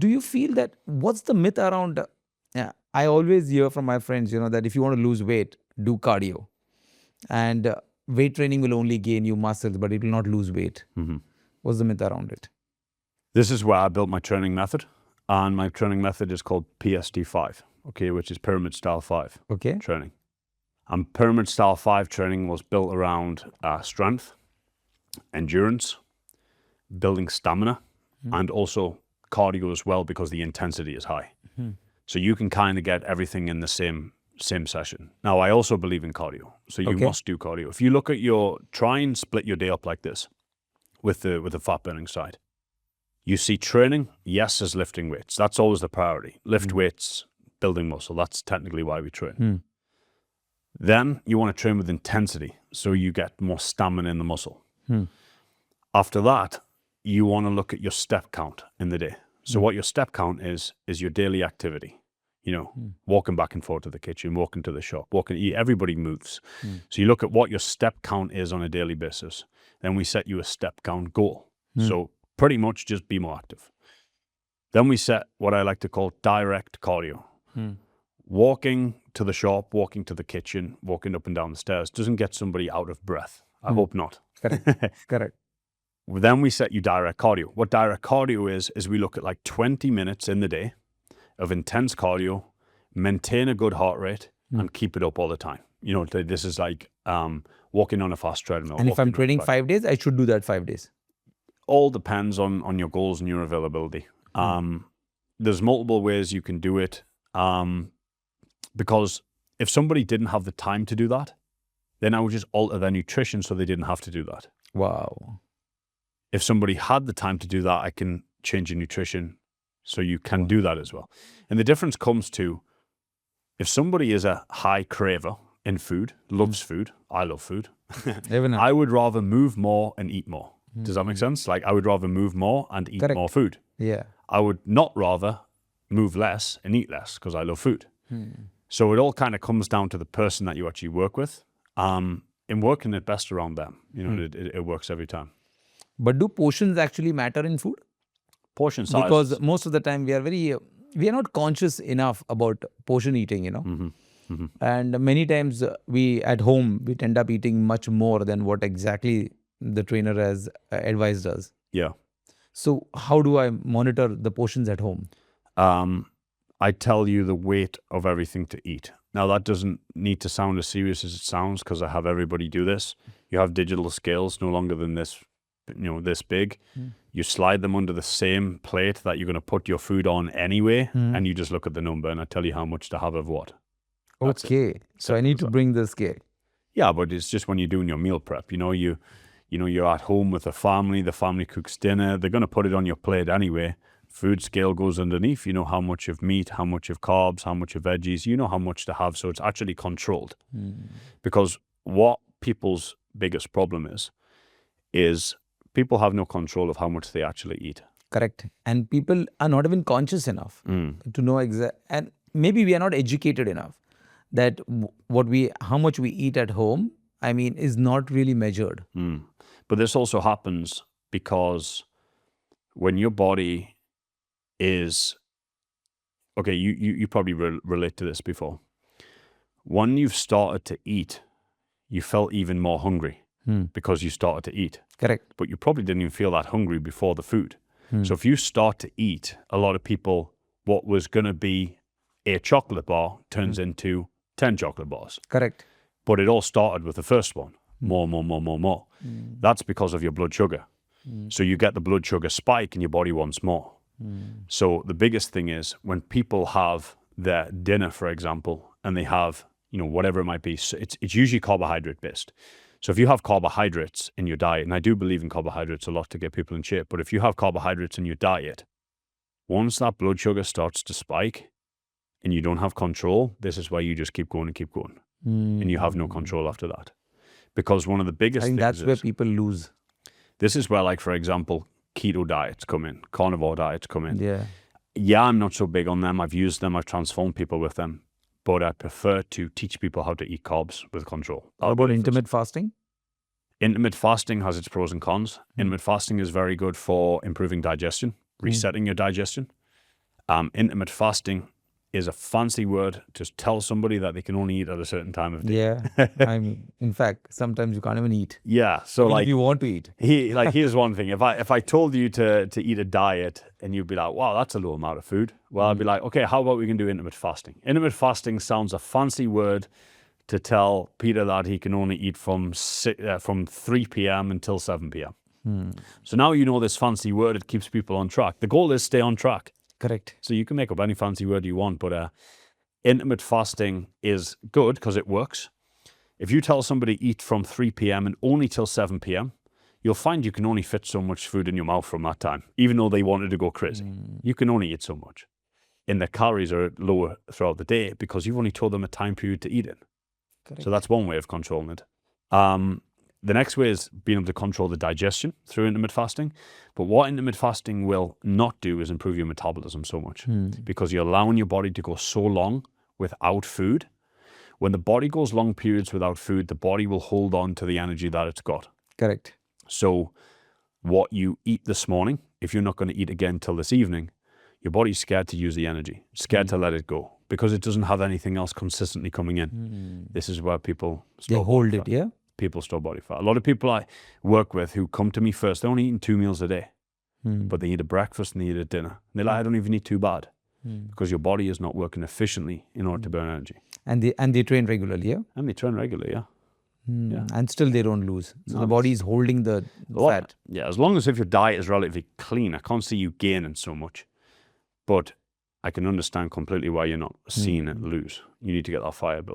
do you feel that, what's the myth around, I always hear from my friends, that if you want to lose weight, do cardio. And weight training will only gain you muscles, but it will not lose weight. What's the myth around it? This is where I built my training method. And my training method is called PSD5, okay, which is Pyramid Style 5 training. And Pyramid Style 5 training was built around strength, endurance, building stamina, and also cardio as well, because the intensity is high. So you can kind of get everything in the same session. Now, I also believe in cardio, so you must do cardio. If you look at try and split your day up like this with the fat burning side. You see training, yes, as lifting weights. That's always the priority. Lift weights, building muscle. That's technically why we train. Then you want to train with intensity, so you get more stamina in the muscle. After that, you want to look at your step count in the day. So what your step count is your daily activity. Walking back and forth to the kitchen, walking to the shop, everybody moves. So you look at what your step count is on a daily basis. Then we set you a step count goal. So pretty much just be more active. Then we set what I like to call direct cardio. Walking to the shop, walking to the kitchen, walking up and down the stairs doesn't get somebody out of breath. I hope not. Correct. Then we set you direct cardio. What direct cardio is we look at like 20 minutes in the day of intense cardio, maintain a good heart rate, and keep it up all the time. This is like walking on a fast treadmill. And if I'm training 5 days, I should do that 5 days. All depends on your goals and your availability. There's multiple ways you can do it. Because if somebody didn't have the time to do that, then I would just alter their nutrition so they didn't have to do that. Wow. If somebody had the time to do that, I can change your nutrition so you can do that as well. And the difference comes to, if somebody is a high craver in food, loves food, I love food, I would rather move more and eat more. Does that make sense? Like, I would rather move more and eat more food. Yeah. I would not rather move less and eat less because I love food. So it all kind of comes down to the person that you actually work with. In working it best around them, it works every time. But do portions actually matter in food? Portion size. Because most of the time we are not conscious enough about portion eating, And many times we at home, we end up eating much more than what exactly the trainer has advised us. Yeah. So how do I monitor the portions at home? I tell you the weight of everything to eat. Now, that doesn't need to sound as serious as it sounds, because I have everybody do this. You have digital scales no longer than this, this big. You slide them under the same plate that you're going to put your food on anyway, and you just look at the number, and I tell you how much to have of what. That's okay. So I need to bring the scale. Yeah, but it's just when you're doing your meal prep. You're at home with the family cooks dinner. They're going to put it on your plate anyway. Food scale goes underneath. You know how much of meat, how much of carbs, how much of veggies. You know how much to have, so it's actually controlled. Because what people's biggest problem is people have no control of how much they actually eat. Correct. And people are not even conscious enough to know and maybe we are not educated enough that how much we eat at home, is not really measured. But this also happens because when your body is, okay, you probably relate to this before. When you've started to eat, you felt even more hungry because you started to eat. Correct. But you probably didn't even feel that hungry before the food. So if you start to eat, a lot of people, what was going to be a chocolate bar turns into 10 chocolate bars. Correct. But it all started with the first one. More. That's because of your blood sugar. So you get the blood sugar spike and your body wants more. So the biggest thing is when people have their dinner, for example, and they have, whatever it might be, so it's usually carbohydrate based. So if you have carbohydrates in your diet, and I do believe in carbohydrates a lot to get people in shape, but if you have carbohydrates in your diet, once that blood sugar starts to spike and you don't have control, this is why you just keep going and keep going. And you have no control after that. Because one of the biggest things that's where people lose. This is where, like, for example, keto diets come in, carnivore diets come in. Yeah, I'm not so big on them. I've used them. I've transformed people with them. But I prefer to teach people how to eat carbs with control. How about intermittent fasting? Intermittent fasting has its pros and cons. Intermittent fasting is very good for improving digestion, resetting your digestion. Intermittent fasting is a fancy word to tell somebody that they can only eat at a certain time of day. Yeah. I mean, in fact, sometimes you can't even eat. Yeah. So Even like if you want to eat. here's one thing. If I told you to eat a diet and you'd be like, wow, that's a low amount of food. Well, I'd be like, okay, how about we can do intermittent fasting? Intermittent fasting sounds a fancy word to tell Peter that he can only eat from 3 p.m. until 7 p.m. So now you know this fancy word, it keeps people on track. The goal is stay on track. Correct. So you can make up any fancy word you want, but intermittent fasting is good because it works. If you tell somebody eat from 3 p.m. and only till 7 p.m., you'll find you can only fit so much food in your mouth from that time, even though they wanted to go crazy. You can only eat so much. And the calories are lower throughout the day because you've only told them a time period to eat in. Correct. So that's one way of controlling it. The next way is being able to control the digestion through intermittent fasting. But what intermittent fasting will not do is improve your metabolism so much because you're allowing your body to go so long without food. When the body goes long periods without food, the body will hold on to the energy that it's got. Correct. So what you eat this morning, if you're not going to eat again till this evening, your body's scared to use the energy, scared to let it go because it doesn't have anything else consistently coming in. This is where people They hold it, yeah? People store body fat. A lot of people I work with who come to me first, they're only eating 2 meals a day, but they eat a breakfast and they eat a dinner. And they're like, I don't even eat too bad because your body is not working efficiently in order to burn energy. And they train regularly, yeah? And they train regularly, yeah. Yeah. And still they don't lose. So the body is holding the fat. Yeah, as long as if your diet is relatively clean, I can't see you gaining so much. But I can understand completely why you're not seeing it lose. You need to get that fire built.